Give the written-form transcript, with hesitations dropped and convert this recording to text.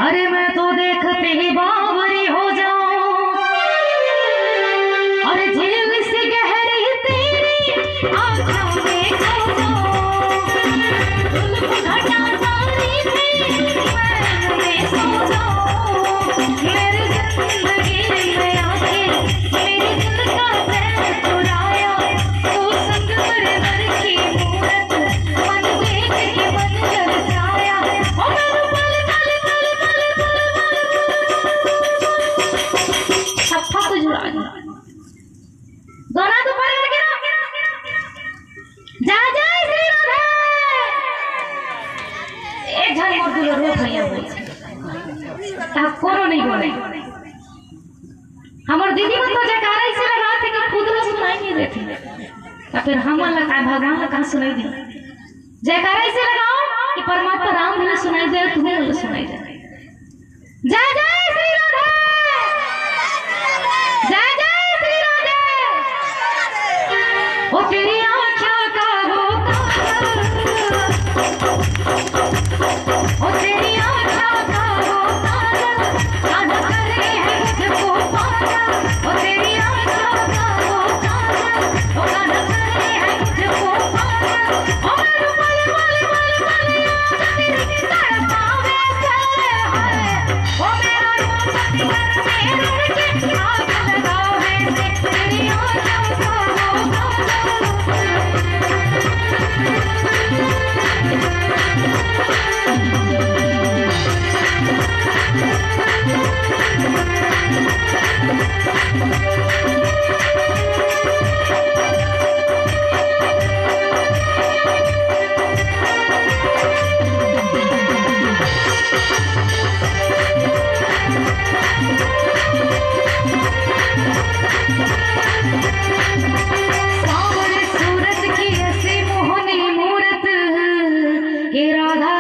अरे मैं तो देखते ही बावरी हो जाऊं। अरे झील सी गहरी तेरी आँखों में खो जाऊं। घटा सारी मैं सो जाऊं। मेरी जिंदगी में आके मेरे दिल का चैन चुराया। तू संग मेरे घर की मूरत मन देख के मन कर जाया। दोना तो पर जा जा श्री राधे एक झन मोर दुलो रो भैया बोल ता कोनो नहीं बोले। हमर दीदी मन तो जकारा से लगा थे कि खुद में सुनाई नहीं देती। ता फिर हमन ला का भगवान ला का सुनाई दी। जकारा से लगाओ कि परमात्मा राम ने सुनाई दे, तुम्हें ने सुनाई दे। जा जा श्री राधे जा जा श्री राधे। ओ तेरी आँखों का वो ओ तेरी आँखों का वो काना करे है मुझको पागल। ओ तेरी आँखों का वो काना करे है मुझको पागल। ओ मेरे तेरी तड़पावे से है। ओ मेरा रूप मेरे आग लगावे से तेरी आँखों का वो सावरे सूरत की ऐसी मोहनी मूरत के राधा